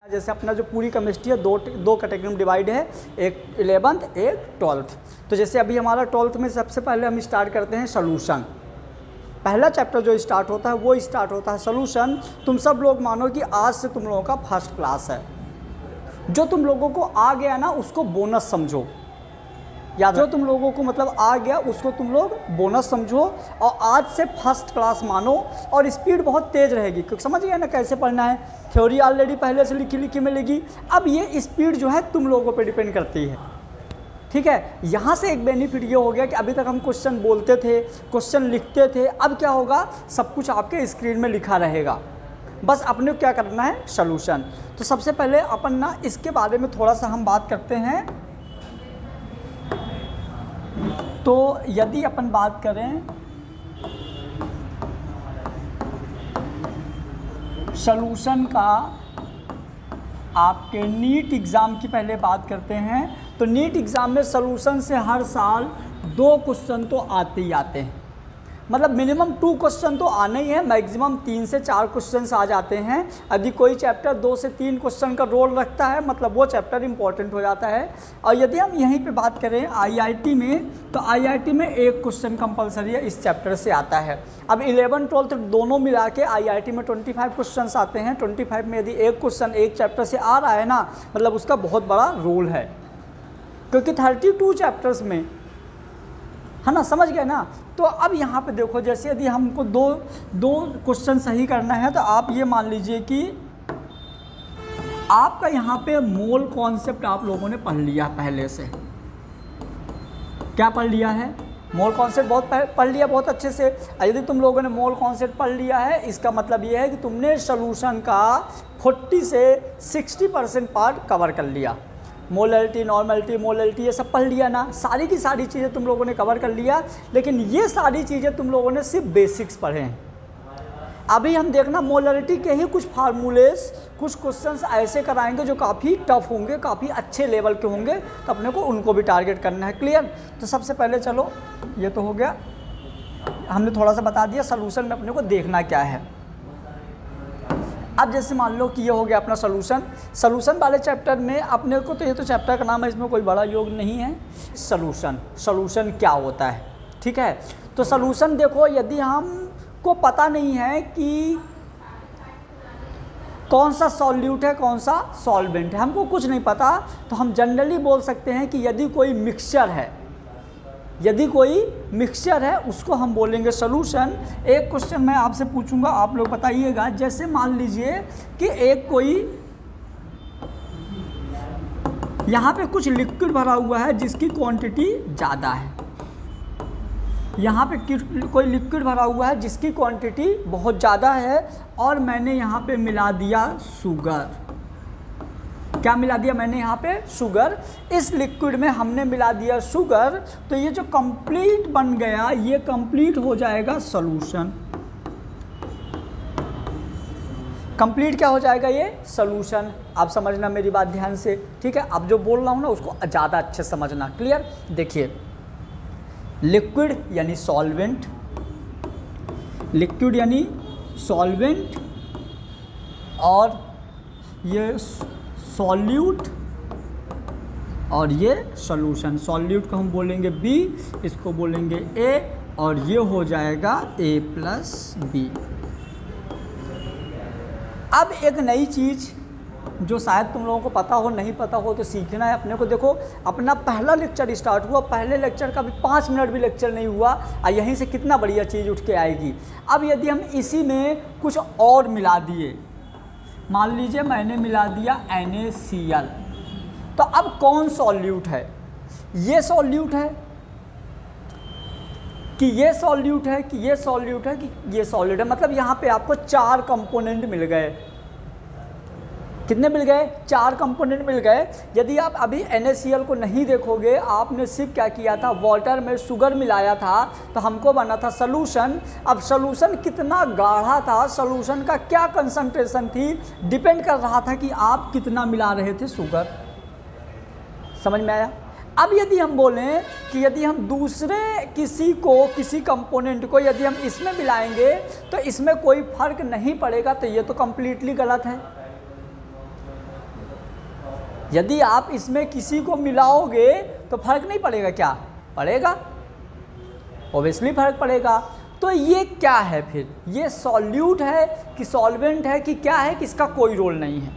जैसे अपना जो पूरी केमिस्ट्री है दो कैटेगरी में डिवाइड है, एक 11th एक 12th। तो जैसे अभी हमारा 12th में सबसे पहले हम स्टार्ट करते हैं सोल्यूशन। पहला चैप्टर जो स्टार्ट होता है वो स्टार्ट होता है सोल्यूशन। तुम सब लोग मानो कि आज से तुम लोगों का फर्स्ट क्लास है। जो तुम लोगों को आ गया ना उसको बोनस समझो, या जो तुम लोगों को मतलब आ गया उसको तुम लोग बोनस समझो, और आज से फर्स्ट क्लास मानो। और स्पीड बहुत तेज़ रहेगी क्योंकि समझ गया ना कैसे पढ़ना है। थ्योरी ऑलरेडी पहले से लिखी मिलेगी। अब ये स्पीड जो है तुम लोगों पे डिपेंड करती है, ठीक है। यहाँ से एक बेनिफिट ये हो गया कि अभी तक हम क्वेश्चन बोलते थे, क्वेश्चन लिखते थे, अब क्या होगा, सब कुछ आपके स्क्रीन में लिखा रहेगा, बस अपने को क्या करना है, सोल्यूशन। तो सबसे पहले अपन ना इसके बारे में थोड़ा सा हम बात करते हैं। तो यदि अपन बात करें सॉल्यूशन का, आपके नीट एग्ज़ाम की पहले बात करते हैं। तो नीट एग्ज़ाम में सॉल्यूशन से हर साल 2 क्वेश्चन तो आते ही आते हैं, मतलब मिनिमम 2 क्वेश्चन तो आने ही है, मैक्सिमम 3 से 4 क्वेश्चन आ जाते हैं। यदि कोई चैप्टर 2 से 3 क्वेश्चन का रोल रखता है मतलब वो चैप्टर इंपॉर्टेंट हो जाता है। और यदि हम यहीं पे बात करें आईआईटी में, तो आईआईटी में 1 क्वेश्चन कंपलसरी है इस चैप्टर से आता है। अब 11 12 दोनों मिला के आईआईटी में 25 क्वेश्चन आते हैं। 25 में यदि 1 क्वेश्चन एक चैप्टर से आ रहा है ना, मतलब उसका बहुत बड़ा रोल है, क्योंकि 32 चैप्टर्स में है ना, समझ गए ना। तो अब यहाँ पे देखो, जैसे यदि हमको दो क्वेश्चन सही करना है तो आप ये मान लीजिए कि आपका यहाँ पे मोल कॉन्सेप्ट आप लोगों ने पढ़ लिया पहले से। क्या पढ़ लिया है, मोल कॉन्सेप्ट बहुत पढ़ लिया बहुत अच्छे से। यदि तुम लोगों ने मोल कॉन्सेप्ट पढ़ लिया है, इसका मतलब ये है कि तुमने सोल्यूशन का 40 से 60% पार्ट कवर कर लिया। मोलैलिटी, नॉर्मैलिटी, मोलैलिटी ये सब पढ़ लिया ना, सारी की सारी चीज़ें तुम लोगों ने कवर कर लिया। लेकिन ये सारी चीज़ें तुम लोगों ने सिर्फ बेसिक्स पढ़े हैं। अभी हम देखना मोलैलिटी के ही कुछ फार्मूलेस, कुछ क्वेश्चंस ऐसे कराएंगे जो काफ़ी टफ होंगे, काफ़ी अच्छे लेवल के होंगे, तो अपने को उनको भी टारगेट करना है। क्लियर। तो सबसे पहले चलो, ये तो हो गया, हमने थोड़ा सा बता दिया सोल्यूशन में अपने को देखना क्या है। अब जैसे मान लो कि ये हो गया अपना सोल्यूशन वाले चैप्टर में अपने को, तो ये तो चैप्टर का नाम है, इसमें कोई बड़ा योग नहीं है। सोल्यूशन क्या होता है, ठीक है। तो सोल्यूशन देखो, यदि हमको पता नहीं है कि कौन सा सॉल्यूट है कौन सा सॉल्वेंट है, हमको कुछ नहीं पता, तो हम जनरली बोल सकते हैं कि यदि कोई मिक्सचर है, उसको हम बोलेंगे सोल्यूशन। एक क्वेश्चन मैं आपसे पूछूंगा, आप लोग बताइएगा। जैसे मान लीजिए कि एक कोई यहाँ पे कुछ लिक्विड भरा हुआ है जिसकी क्वांटिटी ज़्यादा है, यहाँ पे कोई लिक्विड भरा हुआ है जिसकी क्वांटिटी बहुत ज़्यादा है, और मैंने यहाँ पे मिला दिया शुगर। क्या मिला दिया मैंने यहाँ पे, शुगर। इस लिक्विड में हमने मिला दिया शुगर, तो ये जो कंप्लीट बन गया, ये कंप्लीट हो जाएगा सॉल्यूशन। कंप्लीट क्या हो जाएगा, ये सॉल्यूशन। आप समझना मेरी बात ध्यान से, ठीक है। अब जो बोल रहा हूँ ना उसको ज़्यादा अच्छे समझना। क्लियर। देखिए, लिक्विड यानी सॉल्वेंट, लिक्विड यानी सॉल्वेंट, और ये सॉल्यूट, और ये सॉल्यूशन। सॉल्यूट को हम बोलेंगे B, इसको बोलेंगे A, और ये हो जाएगा A+B। अब एक नई चीज़ जो शायद तुम लोगों को पता हो, नहीं पता हो तो सीखना है अपने को। देखो, अपना पहला लेक्चर स्टार्ट हुआ, पहले लेक्चर का भी 5 मिनट भी लेक्चर नहीं हुआ, और यहीं से कितना बढ़िया चीज़ उठ के आएगी। अब यदि हम इसी में कुछ और मिला दिए, मान लीजिए मैंने मिला दिया NaCl, तो अब कौन सॉल्यूट है, ये सॉल्यूट है कि ये सॉल्यूट है, कि ये सॉल्यूट है, कि ये सॉल्यूट है। मतलब यहाँ पे आपको 4 कंपोनेंट मिल गए। कितने मिल गए, 4 कंपोनेंट मिल गए। यदि आप अभी NaCl को नहीं देखोगे, आपने सिर्फ क्या किया था, वाटर में शुगर मिलाया था, तो हमको बना था सॉल्यूशन। अब सॉल्यूशन कितना गाढ़ा था, सॉल्यूशन का क्या कंसंट्रेशन थी, डिपेंड कर रहा था कि आप कितना मिला रहे थे शुगर। समझ में आया। अब यदि हम बोलें कि यदि हम दूसरे किसी कंपोनेंट को यदि हम इसमें मिलाएंगे तो इसमें कोई फ़र्क नहीं पड़ेगा, तो ये तो कम्प्लीटली गलत है। यदि आप इसमें किसी को मिलाओगे तो फर्क नहीं पड़ेगा क्या? पड़ेगा, ऑब्वियसली फर्क पड़ेगा। तो ये क्या है फिर? ये सॉल्यूट है कि सॉल्वेंट है कि क्या है कि इसका कोई रोल नहीं है?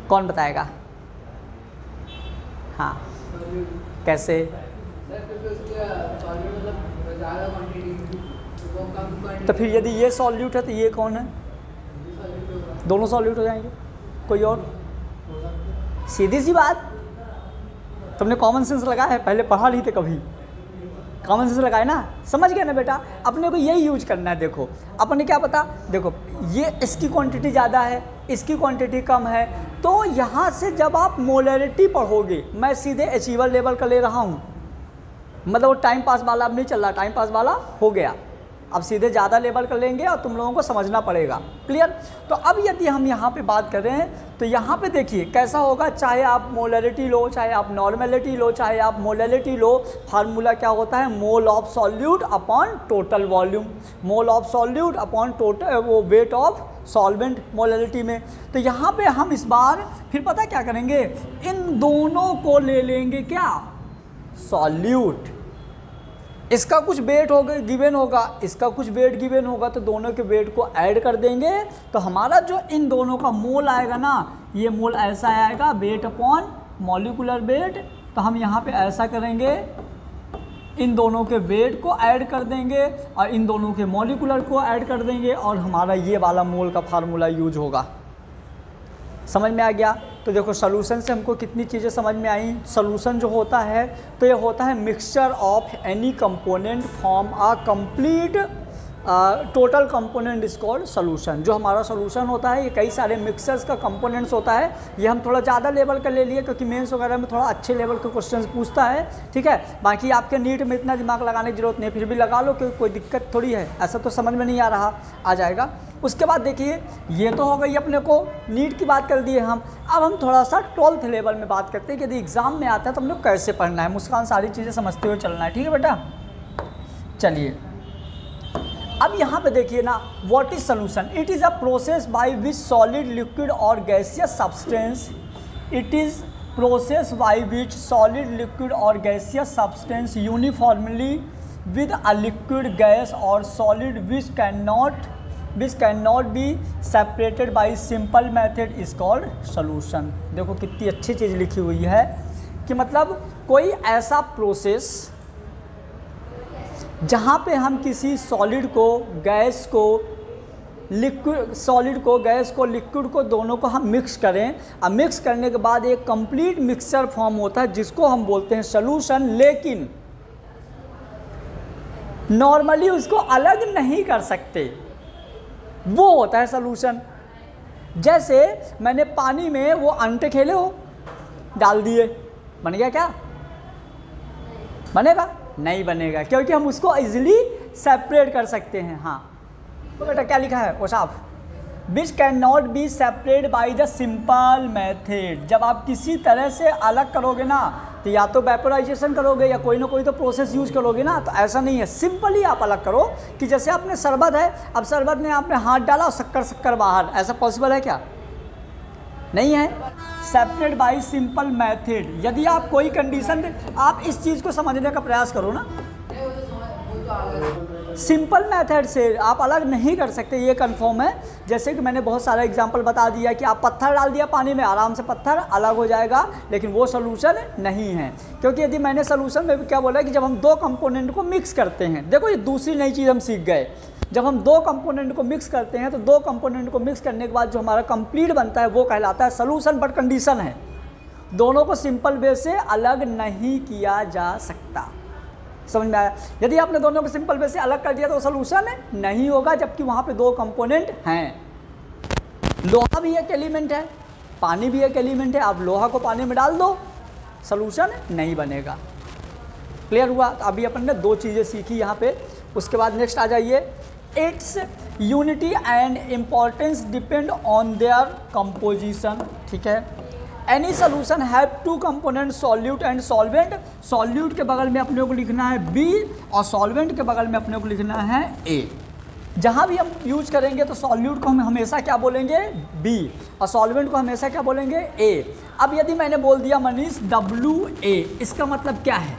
कौन बताएगा? हाँ, कैसे? तो फिर यदि ये सॉल्यूट है तो ये कौन है? दोनों सॉल्यूट हो जाएंगे। कोई और? सीधी सी बात। तुमने कॉमन सेंस लगाया है? पहले पढ़ा नहीं थे कभी? कॉमन सेंस लगाए ना, समझ गए ना बेटा? अपने को यही यूज करना है। देखो अपने क्या पता, देखो ये इसकी क्वांटिटी ज़्यादा है, इसकी क्वांटिटी कम है, तो यहाँ से जब आप मोलरिटी पढ़ोगे, मैं सीधे अचीवर लेवल का ले रहा हूँ, मतलब वो टाइम पास वाला अब नहीं चल रहा, टाइम पास वाला हो गया, अब सीधे ज़्यादा लेवल का लेंगे और तुम लोगों को समझना पड़ेगा। क्लियर? तो अब यदि हम यहाँ पे बात कर रहे हैं तो यहाँ पे देखिए कैसा होगा, चाहे आप मोलरिटी लो, चाहे आप नॉर्मेलिटी लो, चाहे आप मोलरिटी लो, फार्मूला क्या होता है? Mole of solute upon total volume, mole of solute upon total वो वेट ऑफ सॉल्वेंट मोलरिटी में। तो यहाँ पे हम इस बार फिर पता क्या करेंगे, इन दोनों को ले लेंगे क्या? सॉल्यूट। इसका कुछ वेट होगा गिवन होगा, इसका कुछ वेट गिवन होगा, तो दोनों के वेट को ऐड कर देंगे, तो हमारा जो इन दोनों का मोल आएगा ना, ये मोल ऐसा आएगा, वेट अपॉन मॉलिक्यूलर वेट। तो हम यहाँ पे ऐसा करेंगे, इन दोनों के वेट को ऐड कर देंगे और इन दोनों के मॉलिक्यूलर को ऐड कर देंगे और हमारा ये वाला मोल का फार्मूला यूज होगा। समझ में आ गया? तो देखो सोल्यूशन से हमको कितनी चीज़ें समझ में आई। सोल्यूशन जो होता है तो ये होता है mixture of any component form a complete total component is called solution. जो हमारा सोल्यूशन होता है ये कई सारे मिक्सचर्स का कंपोनेंट्स होता है। ये हम थोड़ा ज़्यादा लेवल का ले लिए क्योंकि मेंस वगैरह में थोड़ा अच्छे लेवल के क्वेश्चंस पूछता है, ठीक है। बाकी आपके नीट में इतना दिमाग लगाने की जरूरत नहीं, फिर भी लगा लो क्योंकि कोई दिक्कत थोड़ी है, ऐसा तो समझ में नहीं आ रहा, आ जाएगा। उसके बाद देखिए ये तो हो गई अपने को नीट की बात कर दिए हम। अब हम थोड़ा सा 12th लेवल में बात करते हैं कि यदि एग्ज़ाम में आता है तो हम लोग कैसे पढ़ना है। मुस्कान सारी चीज़ें समझते हुए चलना है, ठीक है बेटा। चलिए अब यहाँ पे देखिए ना, what is solution? It is a process by which solid liquid और gaseous substance, it is process by which solid liquid और gaseous substance uniformly with a liquid gas और solid which can not be separated by simple method is called solution. देखो कितनी अच्छी चीज़ लिखी हुई है कि मतलब कोई ऐसा प्रोसेस जहाँ पे हम किसी सॉलिड को, गैस को, लिक्विड, सॉलिड को, गैस को, लिक्विड को, दोनों को हम मिक्स करें और मिक्स करने के बाद एक कंप्लीट मिक्सचर फॉर्म होता है जिसको हम बोलते हैं सोल्यूशन। लेकिन नॉर्मली उसको अलग नहीं कर सकते, वो होता है सोल्यूशन। जैसे मैंने पानी में वो अंटे खेले हो, डाल दिए, बन गया क्या? बनेगा? नहीं बनेगा, क्योंकि हम उसको इजीली सेपरेट कर सकते हैं। हाँ तो बेटा क्या लिखा है ओसाफ? विच can not B separate by the simple method. जब आप किसी तरह से अलग करोगे ना तो या तो वेपोराइजेशन करोगे या कोई ना कोई तो प्रोसेस यूज करोगे ना, तो ऐसा नहीं है, सिंपली आप अलग करो। कि जैसे आपने शरबत है, अब शरबत में आपने हाथ डाला और शक्कर बाहर, ऐसा पॉसिबल है क्या? नहीं है। Separate by simple method. यदि आप कोई कंडीशन, आप इस चीज़ को समझने का प्रयास करो ना, सिंपल मेथड से आप अलग नहीं कर सकते, ये कंफर्म है। जैसे कि मैंने बहुत सारा एग्जांपल बता दिया कि आप पत्थर डाल दिया पानी में, आराम से पत्थर अलग हो जाएगा, लेकिन वो सोल्यूशन नहीं है। क्योंकि यदि मैंने सोल्यूशन में क्या बोला कि जब हम दो कंपोनेंट को मिक्स करते हैं, देखो ये दूसरी नई चीज़ हम सीख गए। जब हम दो कंपोनेंट को मिक्स करते हैं तो दो कंपोनेंट को मिक्स करने के बाद जो हमारा कंप्लीट बनता है वो कहलाता है सोल्यूशन। बट कंडीशन है, दोनों को सिंपल वे से अलग नहीं किया जा सकता। समझ में आया? यदि आपने दोनों को सिंपल वे से अलग कर दिया तो सोल्यूशन नहीं होगा, जबकि वहाँ पे दो कंपोनेंट हैं। लोहा भी एक एलिमेंट है, पानी भी एक एलिमेंट है, आप लोहा को पानी में डाल दो, सोल्यूशन नहीं बनेगा। क्लियर हुआ? तो अभी अपन ने दो चीज़ें सीखी यहाँ पे। उसके बाद नेक्स्ट आ जाइए, its unity and importance depend on their composition. ठीक है। Any solution have two component, solute and solvent. Solute के बगल में अपने को लिखना है बी और सॉल्वेंट के बगल में अपने को लिखना है ए। जहाँ भी हम यूज करेंगे तो सॉल्यूट को हम हमेशा क्या बोलेंगे, बी, और सॉल्वेंट को हमेशा क्या बोलेंगे, ए। अब यदि मैंने बोल दिया मनीष WA, इसका मतलब क्या है,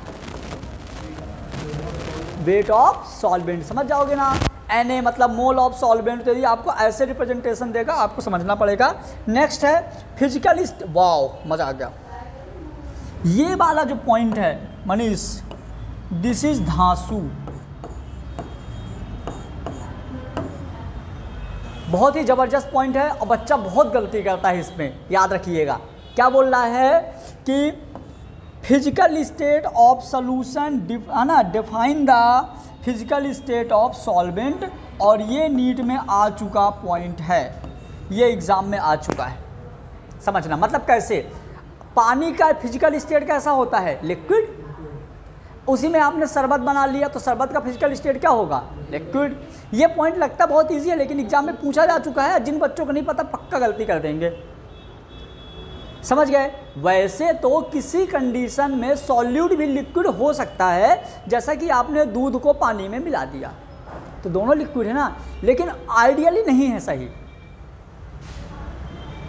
वेट ऑफ सॉल्वेंट, समझ जाओगे ना। Na मतलब मोल ऑफ सॉल्वेंट। तो यदि आपको ऐसे रिप्रेजेंटेशन देगा आपको समझना पड़ेगा। नेक्स्ट है फिजिकल, वाओ मजा आ गया। ये वाला जो पॉइंट है मनीष, दिस इज धांसू, बहुत ही जबरदस्त पॉइंट है और बच्चा बहुत गलती करता है इसमें, याद रखिएगा। क्या बोल रहा है कि फिजिकल स्टेट ऑफ सोल्यूशन, है ना, define the physical state of solvent, और ये नीट में आ चुका पॉइंट है, ये एग्जाम में आ चुका है, समझना। मतलब कैसे, पानी का फिजिकल स्टेट कैसा होता है, लिक्विड। उसी में आपने शरबत बना लिया तो शरबत का फिजिकल स्टेट क्या होगा, लिक्विड। ये पॉइंट लगता बहुत इजी है लेकिन एग्जाम में पूछा जा चुका है, जिन बच्चों को नहीं पता पक्का गलती कर देंगे, समझ गए। वैसे तो किसी कंडीशन में सॉल्यूट भी लिक्विड हो सकता है, जैसा कि आपने दूध को पानी में मिला दिया तो दोनों लिक्विड है ना, लेकिन आइडियली नहीं है सही।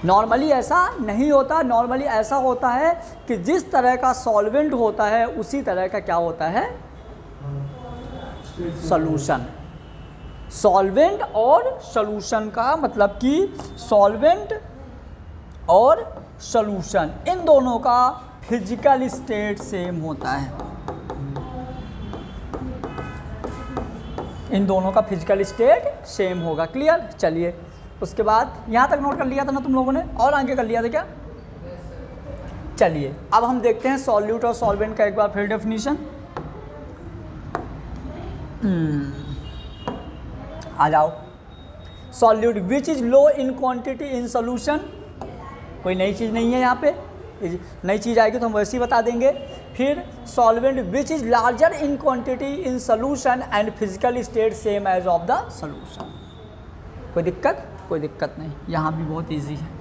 नॉर्मली ऐसा नहीं होता। नॉर्मली ऐसा होता है कि जिस तरह का सॉल्वेंट होता है उसी तरह का क्या होता है, सॉल्यूशन। सॉल्वेंट और सॉल्यूशन का मतलब कि सॉल्वेंट और सॉल्यूशन इन दोनों का फिजिकल स्टेट सेम होता है, इन दोनों का फिजिकल स्टेट सेम होगा। क्लियर। चलिए उसके बाद यहाँ तक नोट कर लिया था ना तुम लोगों ने, और आगे कर लिया था क्या। चलिए अब हम देखते हैं सॉल्यूट और सॉल्वेंट का एक बार फिर डेफिनेशन। आ जाओ। Solute which is low in quantity in solution, कोई नई चीज़ नहीं है यहाँ पे, नई चीज़ आएगी तो हम वैसे ही बता देंगे। फिर solvent which is larger in quantity in solution and physical state same as of the solution. कोई दिक्कत, कोई दिक्कत नहीं, यहाँ भी बहुत इजी है।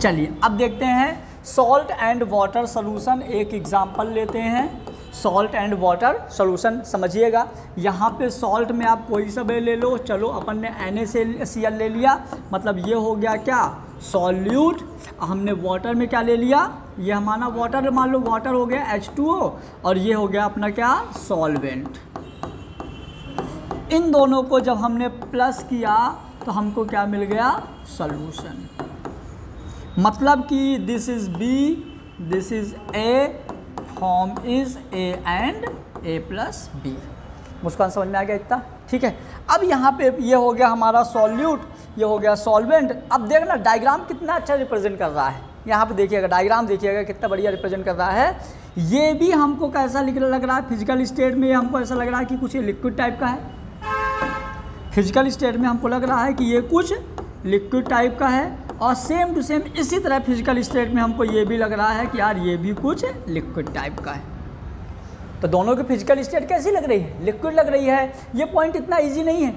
चलिए अब देखते हैं सॉल्ट एंड वाटर सॉल्यूशन, एक एग्जांपल लेते हैं। सॉल्ट एंड वाटर सॉल्यूशन समझिएगा। यहाँ पे सॉल्ट में आप कोई सा भी ले लो, चलो अपन ने NaCl ले लिया, मतलब ये हो गया क्या, सॉल्यूट। हमने वाटर में क्या ले लिया, ये हमारा वाटर, मान लो वाटर हो गया H2O, और ये हो गया अपना क्या, सॉल्वेंट। इन दोनों को जब हमने प्लस किया तो हमको क्या मिल गया, सॉल्यूशन। मतलब कि this is B, this is A, form is A and A plus B। मुस्कान समझ में आ गया इतना, ठीक है। अब यहाँ पे ये हो गया हमारा सॉल्यूट, ये हो गया सॉल्वेंट। अब देखना डायग्राम कितना अच्छा रिप्रेजेंट कर रहा है, यहाँ पे देखिएगा डायग्राम, देखिएगा कितना बढ़िया रिप्रेजेंट कर रहा है। ये भी हमको कैसा लग रहा है, फिजिकल स्टेट में हमको ऐसा लग रहा है कि कुछ ये लिक्विड टाइप का है। फिजिकल स्टेट में हमको लग रहा है कि ये कुछ लिक्विड टाइप का है, और सेम टू सेम इसी तरह फिजिकल स्टेट में हमको ये भी लग रहा है कि यार ये भी कुछ लिक्विड टाइप का है। तो दोनों की फिजिकल स्टेट कैसी लग रही है, लिक्विड लग रही है। ये पॉइंट इतना इजी नहीं है,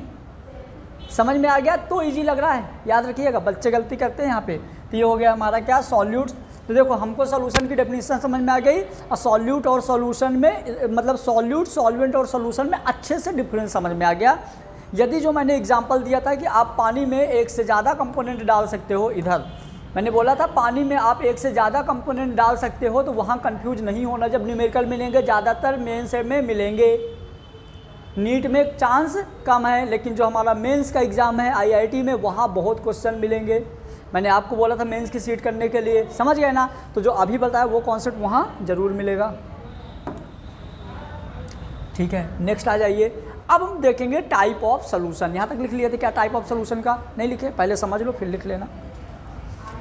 समझ में आ गया तो इजी लग रहा है, याद रखिएगा, बच्चे गलती करते हैं यहाँ पे। तो ये हो गया हमारा क्या, सॉल्यूट। तो देखो हमको सॉल्यूशन की डेफिनेशन समझ में आ गई, और सॉल्यूट और सॉल्यूशन में, मतलब सॉल्यूट, सॉल्वेंट और सॉल्यूशन में अच्छे से डिफरेंस समझ में आ गया। यदि जो मैंने एग्जांपल दिया था कि आप पानी में एक से ज़्यादा कंपोनेंट डाल सकते हो, इधर मैंने बोला था पानी में आप एक से ज़्यादा कंपोनेंट डाल सकते हो, तो वहाँ कंफ्यूज नहीं होना। जब न्यूमेरिकल मिलेंगे, ज़्यादातर मेंस में मिलेंगे, नीट में चांस कम है, लेकिन जो हमारा मेंस का एग्ज़ाम है IIT में, वहाँ बहुत क्वेश्चन मिलेंगे। मैंने आपको बोला था मेंस की सीट करने के लिए, समझ गए ना। तो जो अभी बताया वो कॉन्सेप्ट वहाँ ज़रूर मिलेगा, ठीक है। नेक्स्ट आ जाइए। अब हम देखेंगे टाइप ऑफ सॉल्यूशन। यहाँ तक लिख लिए थे क्या, टाइप ऑफ सॉल्यूशन का नहीं लिखे, पहले समझ लो फिर लिख लेना,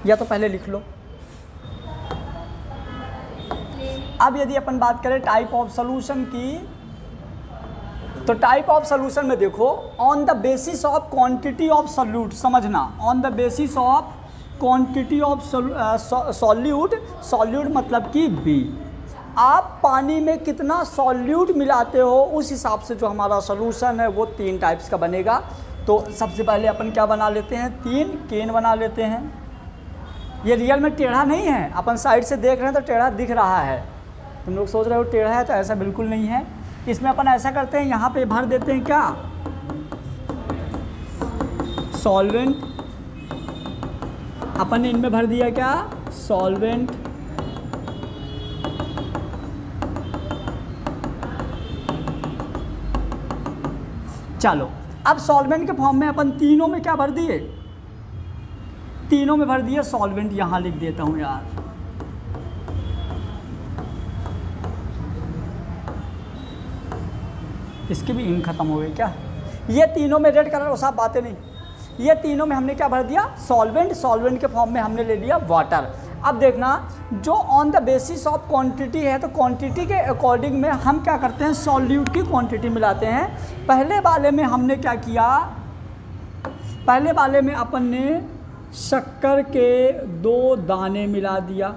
या तो पहले लिख लो। अब यदि अपन बात करें टाइप ऑफ सॉल्यूशन की, तो टाइप ऑफ सॉल्यूशन में देखो, on the basis of quantity of solute, समझना, on the basis of quantity of solute, solute मतलब कि B, आप पानी में कितना सॉल्यूट मिलाते हो उस हिसाब से जो हमारा सॉल्यूशन है वो 3 टाइप्स का बनेगा। तो सबसे पहले अपन क्या बना लेते हैं, 3 केन बना लेते हैं। ये रियल में टेढ़ा नहीं है, अपन साइड से देख रहे हैं तो टेढ़ा दिख रहा है, तुम लोग सोच रहे हो टेढ़ा है, तो ऐसा बिल्कुल नहीं है। इसमें अपन ऐसा करते हैं, यहाँ पे भर देते हैं क्या, सॉल्वेंट, अपन ने इनमें भर दिया क्या, सॉल्वेंट। चलो अब सॉल्वेंट के फॉर्म में अपन तीनों में क्या भर दिए, तीनों में भर दिए सॉल्वेंट। यहां लिख देता हूं यार, इसकी भी इंक खत्म हो गई क्या, ये तीनों में रेड कलर, वो सब बातें नहीं, ये तीनों में हमने क्या भर दिया, सॉल्वेंट। सॉल्वेंट के फॉर्म में हमने ले लिया वाटर। अब देखना, जो on the basis of quantity है, तो क्वांटिटी के अकॉर्डिंग में हम क्या करते हैं, सॉल्यूट की क्वांटिटी मिलाते हैं। पहले वाले में हमने क्या किया, पहले वाले में अपन ने शक्कर के 2 दाने मिला दिया,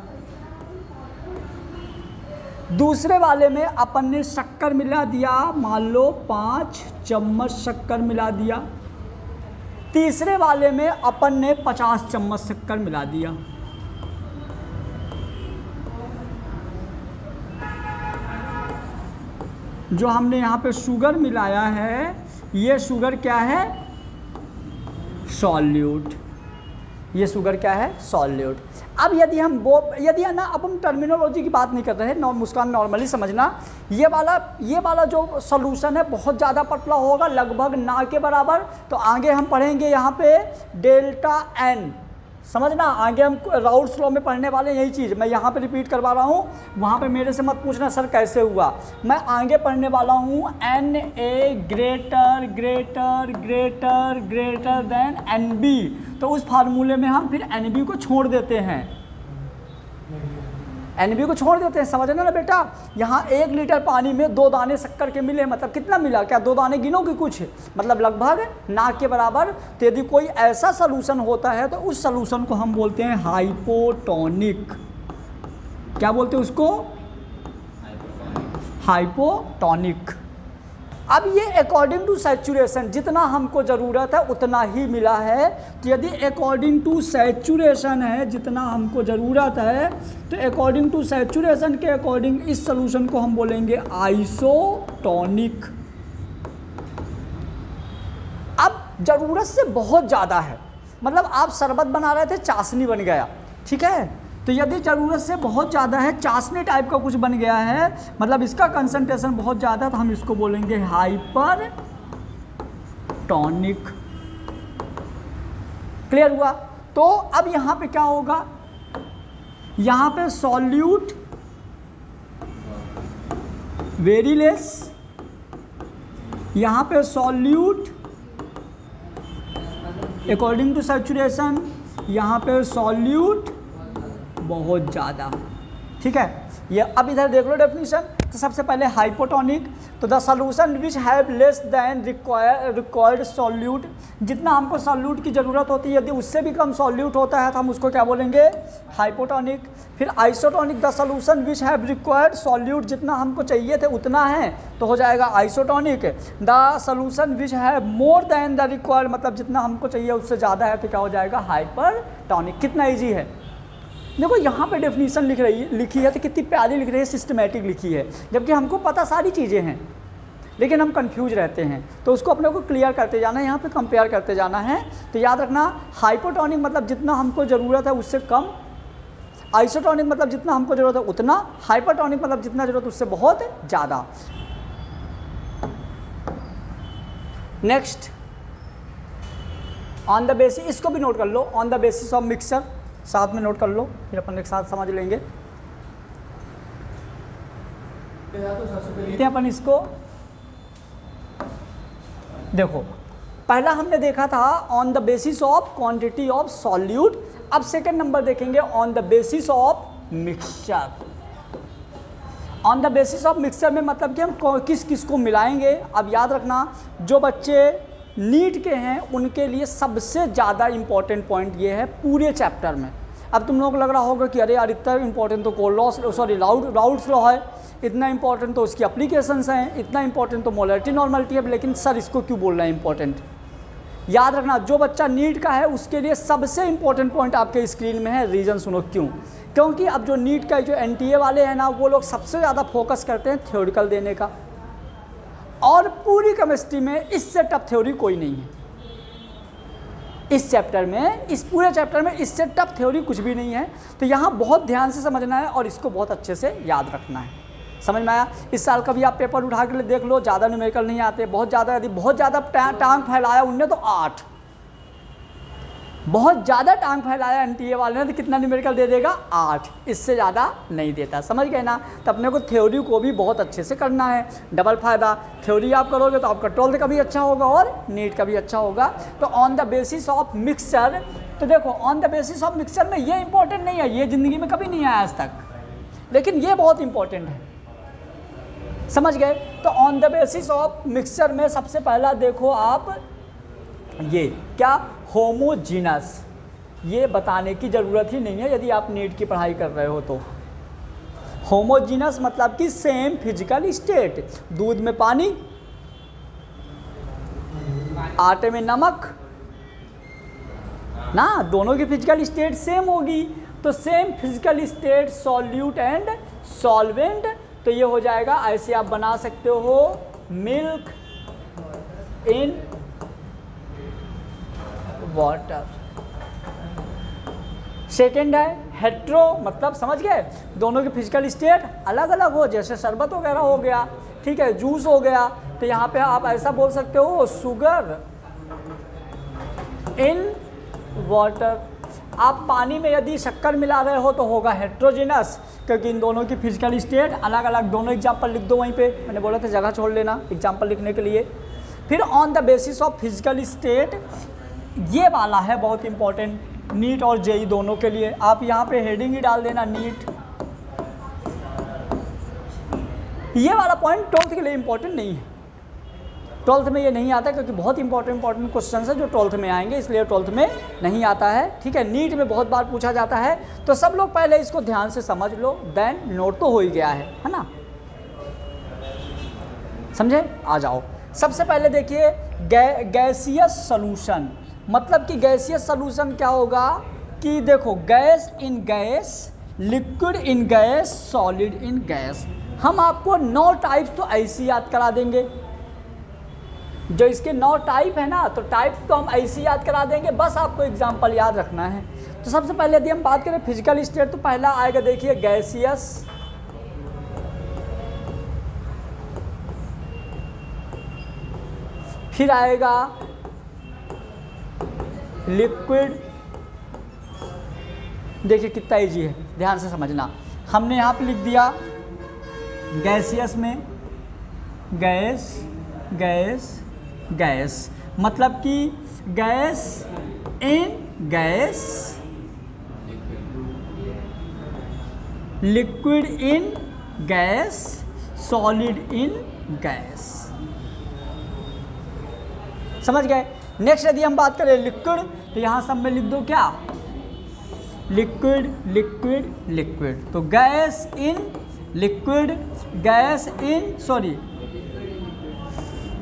दूसरे वाले में अपन ने शक्कर मिला दिया, मान लो 5 चम्मच शक्कर मिला दिया, तीसरे वाले में अपन ने 50 चम्मच शक्कर मिला दिया। जो हमने यहाँ पे शुगर मिलाया है, ये शुगर क्या है, सॉल्यूट, ये शुगर क्या है, सॉल्यूट। अब यदि हम यदि ना, अब हम टर्मिनोलॉजी की बात नहीं कर रहे हैं, मुस्कान नॉर्मली समझना, ये वाला जो सॉल्यूशन है बहुत ज़्यादा पतला होगा, लगभग ना के बराबर। तो आगे हम पढ़ेंगे यहाँ पे डेल्टा एन, समझना, आगे हम राउल्ट्स लॉ में पढ़ने वाले यही चीज़, मैं यहाँ पे रिपीट करवा रहा हूँ, वहाँ पे मेरे से मत पूछना सर कैसे हुआ, मैं आगे पढ़ने वाला हूँ। N A greater greater greater greater than N B, तो उस फार्मूले में हम फिर एन बी को छोड़ देते हैं, एन बी को छोड़ देते हैं, समझना ना बेटा। यहाँ 1 लीटर पानी में 2 दाने शक्कर के मिले, मतलब कितना मिला, क्या 2 दाने गिनोगे कुछ, मतलब लगभग ना के बराबर। तो यदि कोई ऐसा सॉल्यूशन होता है तो उस सॉल्यूशन को हम बोलते हैं हाइपोटोनिक। क्या बोलते हैं उसको, हाइपोटोनिक। अब ये अकॉर्डिंग टू सैचुरेशन, जितना हमको ज़रूरत है उतना ही मिला है। तो यदि अकॉर्डिंग टू सैचुरेशन है, जितना हमको ज़रूरत है, तो अकॉर्डिंग टू सैचुरेशन के अकॉर्डिंग इस सॉल्यूशन को हम बोलेंगे आइसोटोनिक। अब ज़रूरत से बहुत ज़्यादा है, मतलब आप शरबत बना रहे थे, चाशनी बन गया, ठीक है, तो यदि ज़रूरत से बहुत ज़्यादा है, चाशनी टाइप का कुछ बन गया है, मतलब इसका कंसंट्रेशन बहुत ज़्यादा, तो हम इसको बोलेंगे हाइपर टॉनिक। क्लियर हुआ। तो अब यहाँ पे क्या होगा, यहाँ पे सॉल्यूट वेरी लेस, यहाँ पे सॉल्यूट अकॉर्डिंग टू सैचुरेशन, यहाँ पे सॉल्यूट बहुत ज़्यादा, ठीक है। ये अब इधर देख लो डेफिनेशन। तो सबसे पहले हाइपोटोनिक, तो the solution which have less than required solute, जितना हमको सॉल्यूट की ज़रूरत होती है, यदि उससे भी कम सॉल्यूट होता है तो हम उसको क्या बोलेंगे, हाइपोटोनिक। फिर isotonic, the solution which have required solute, जितना हमको चाहिए थे उतना है तो हो जाएगा isotonic. The solution which have more than the required, मतलब जितना हमको चाहिए उससे ज़्यादा है तो क्या हो जाएगा, हाइपरटोनिक। कितना ईजी है, देखो यहाँ पे डेफिनेशन लिखी है तो कितनी प्यारी लिख रही है, सिस्टमेटिक लिखी है, जबकि हमको पता सारी चीज़ें हैं लेकिन हम कंफ्यूज रहते हैं। तो उसको अपने को क्लियर करते जाना है, यहाँ पे कंपेयर करते जाना है। तो याद रखना, हाइपोटोनिक मतलब जितना हमको ज़रूरत है उससे कम, आइसोटोनिक मतलब जितना हमको ज़रूरत है उतना, हाइपरटोनिक मतलब जितना ज़रूरत उससे बहुत ज़्यादा। नेक्स्ट, ऑन द बेसिस, इसको भी नोट कर लो, on the basis of mixture साथ में नोट कर लो, फिर अपन एक साथ समझ लेंगे। अपन इसको देखो, पहला हमने देखा था on the basis of quantity of solute, अब सेकंड नंबर देखेंगे on the basis of mixture. On the basis of mixture में मतलब कि हम किस किस को मिलाएंगे। अब याद रखना, जो बच्चे नीट के हैं उनके लिए सबसे ज़्यादा इम्पॉर्टेंट पॉइंट ये है पूरे चैप्टर में। अब तुम लोगों को लग रहा होगा कि अरे यार इतना इम्पॉर्टेंट तो कोल लॉ, सॉरी राउल्ट्स लॉ है, इतना इम्पॉर्टेंट तो उसकी एप्लीकेशंस हैं, इतना इम्पॉर्टेंट तो मोलरिटी नॉर्मलिटी है, लेकिन सर इसको क्यों बोल रहे हैं इम्पॉर्टेंट। याद रखना, जो बच्चा नीट का है उसके लिए सबसे इम्पॉर्टेंट पॉइंट आपके स्क्रीन में है, रीज़न सुनो क्यों। क्योंकि अब जो नीट का जो NTA वाले हैं ना, वो लोग सबसे ज़्यादा फोकस करते हैं थ्योरिकल देने का, और पूरी केमिस्ट्री में इससे टफ थ्योरी कोई नहीं है। इस चैप्टर में, इस पूरे चैप्टर में इससे टफ थ्योरी कुछ भी नहीं है। तो यहाँ बहुत ध्यान से समझना है और इसको बहुत अच्छे से याद रखना है। समझ में आया? इस साल का भी आप पेपर उठा के देख लो, ज़्यादा न्यूमेरिकल नहीं आते। बहुत ज़्यादा, यदि बहुत ज़्यादा टांग फैलाया उनने तो 8, बहुत ज़्यादा टांग फैलाया एनटीए वाले ने तो कितना न्यूमेरिकल दे देगा? 8, इससे ज़्यादा नहीं देता। समझ गए ना? तो अपने को थ्योरी को भी बहुत अच्छे से करना है। डबल फायदा, थ्योरी आप करोगे तो आपका 12th का भी अच्छा होगा और नीट का भी अच्छा होगा। तो on the basis of mixture, तो देखो on the basis of mixture में ये इंपॉर्टेंट नहीं है, ये ज़िंदगी में कभी नहीं आया आज तक, लेकिन ये बहुत इंपॉर्टेंट है। समझ गए? तो on the basis of mixture में सबसे पहला देखो आप, ये क्या? होमोजीनस। ये बताने की ज़रूरत ही नहीं है यदि आप नीट की पढ़ाई कर रहे हो तो। होमोजीनस मतलब कि सेम फिजिकल स्टेट, दूध में पानी, आटे में नमक ना, दोनों की फिजिकल स्टेट सेम होगी। तो same physical state solute and solvent, तो ये हो जाएगा, ऐसे आप बना सकते हो मिल्क इन वाटर। सेकेंड है हेट्रो, मतलब समझ गए, दोनों की फिजिकल स्टेट अलग अलग हो, जैसे शरबत वगैरह हो गया, ठीक है, जूस हो गया। तो यहाँ पे आप ऐसा बोल सकते हो शुगर इन वाटर। आप पानी में यदि शक्कर मिला रहे हो तो होगा हेट्रोजिनस, क्योंकि इन दोनों की फिजिकल स्टेट अलग अलग। दोनों एग्जाम्पल लिख दो वहीं पे, मैंने बोला था जगह छोड़ लेना एग्जाम्पल लिखने के लिए। फिर on the basis of physical state, ये वाला है बहुत इंपॉर्टेंट, नीट और जेई दोनों के लिए। आप यहाँ पे हेडिंग ही डाल देना नीट। ये वाला पॉइंट 12th के लिए इंपॉर्टेंट नहीं है, 12th में ये नहीं आता, क्योंकि बहुत इंपॉर्टेंट क्वेश्चन है जो 12th में आएंगे, इसलिए 12th में नहीं आता है। ठीक है, नीट में बहुत बार पूछा जाता है। तो सब लोग पहले इसको ध्यान से समझ लो, देन नोट तो हो ही गया है ना? समझे? आ जाओ। सबसे पहले देखिए गैसियस सॉल्यूशन, मतलब कि गैसियस सॉल्यूशन क्या होगा कि देखो gas in gas, liquid in gas, solid in gas. हम आपको 9 टाइप्स तो ऐसे याद करा देंगे, जो इसके 9 टाइप है ना, तो टाइप तो हम ऐसे याद करा देंगे, बस आपको एग्जांपल याद रखना है। तो सबसे पहले यदि हम बात करें फिजिकल स्टेट, तो पहला आएगा देखिए गैसियस, फिर आएगा लिक्विड। देखिए कितना इजी है, ध्यान से समझना। हमने यहाँ पे लिख दिया गैसियस में गैस गैस गैस, मतलब कि gas in gas, liquid in gas, solid in gas. समझ गए? नेक्स्ट यदि हम बात करें लिक्विड, तो यहाँ सब में लिख दो क्या? Liquid liquid liquid. तो gas in liquid, gas in sorry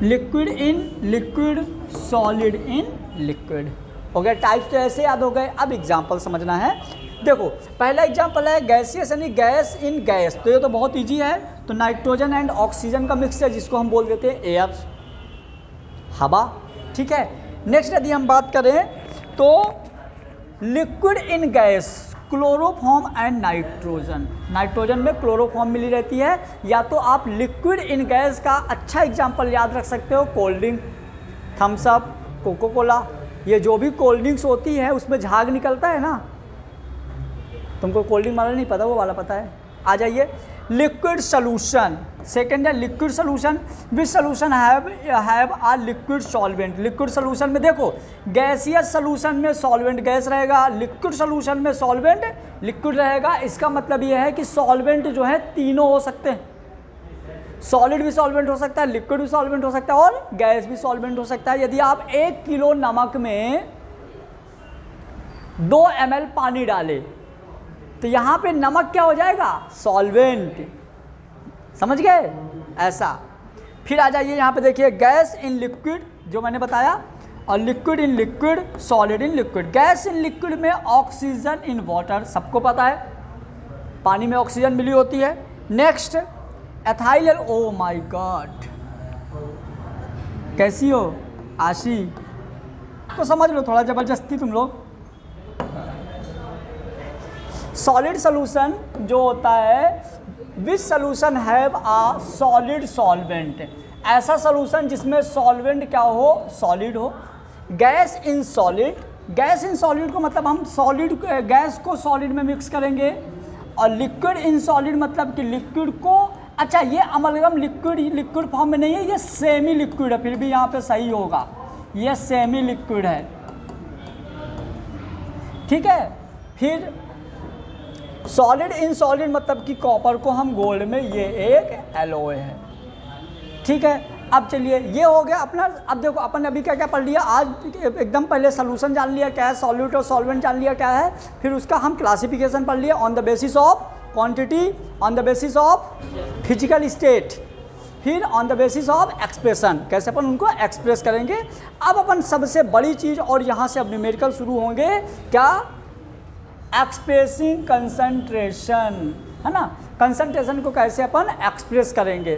liquid in liquid, solid in liquid. हो गया टाइप्स, तो ऐसे याद हो गए। अब एग्जांपल समझना है। देखो पहला एग्जांपल है गैसियस यानी गैस इन गैस, तो ये तो बहुत इजी है। तो नाइट्रोजन एंड ऑक्सीजन का मिक्सचर, जिसको हम बोल देते हैं एयर, हवा। ठीक है, नेक्स्ट यदि हम बात करें तो liquid in gas, chloroform and nitrogen. Nitrogen में क्लोरोफॉर्म मिली रहती है। या तो आप लिक्विड इन गैस का अच्छा एग्जांपल याद रख सकते हो, cold drink, Thums Up, Coca Cola, ये जो भी कोल्ड ड्रिंक्स होती है उसमें झाग निकलता है ना। तुमको कोल्ड ड्रिंक वाला नहीं पता, वो वाला पता है। आ जाइए लिक्विड सोल्यूशन। सेकेंड है liquid solution, which solution have a liquid solvent. Liquid solution में देखो गैसियस सोल्यूशन में सॉल्वेंट गैस रहेगा, लिक्विड सोल्यूशन में सॉल्वेंट लिक्विड रहेगा। इसका मतलब यह है कि सॉल्वेंट जो है तीनों हो सकते हैं, सॉलिड भी सॉल्वेंट हो सकता है, लिक्विड भी सॉल्वेंट हो सकता है और गैस भी सॉल्वेंट हो सकता है। यदि आप 1 किलो नमक में 2 ml पानी डाले तो यहाँ पे नमक क्या हो जाएगा? सॉल्वेंट। समझ गए? ऐसा। फिर आ जाइए यहाँ पे देखिए गैस इन लिक्विड, जो मैंने बताया, और liquid in liquid, solid in liquid. Gas in liquid में ऑक्सीजन इन वाटर, सबको पता है पानी में ऑक्सीजन मिली होती है। Next ethyl, oh my God, कैसी हो आशी? तो समझ लो थोड़ा ज़बरदस्ती तुम लोग। सॉलिड सोल्यूशन जो होता है, which solution have a solid solvent, ऐसा सोल्यूशन जिसमें सॉल्वेंट क्या हो, सॉलिड हो। Gas in solid, gas in solid को मतलब हम सॉलिड गैस को सॉलिड में मिक्स करेंगे। और लिक्विड इन सॉलिड मतलब कि लिक्विड को, अच्छा ये अमलगम लिक्विड फॉर्म में नहीं है, ये सेमी लिक्विड है, फिर भी यहाँ पे सही होगा, ये सेमी लिक्विड है, ठीक है। फिर सॉलिड इन सॉलिड मतलब कि कॉपर को हम गोल्ड में, ये एक एलॉय है, ठीक है। अब चलिए ये हो गया अपना। अब देखो अपन अभी क्या क्या पढ़ लिया आज, एकदम पहले सोल्यूशन जान लिया क्या है, सॉल्यूट और सॉल्वेंट जान लिया क्या है, फिर उसका हम क्लासिफिकेशन पढ़ लिया on the basis of quantity, on the basis of physical state, फिर on the basis of expression, कैसे अपन उनको एक्सप्रेस करेंगे। अब अपन सबसे बड़ी चीज़, और यहाँ से अब न्यूमेरिकल शुरू होंगे, क्या, एक्सप्रेसिंग कंसंट्रेशन, है ना। कंसंट्रेशन को कैसे अपन एक्सप्रेस करेंगे।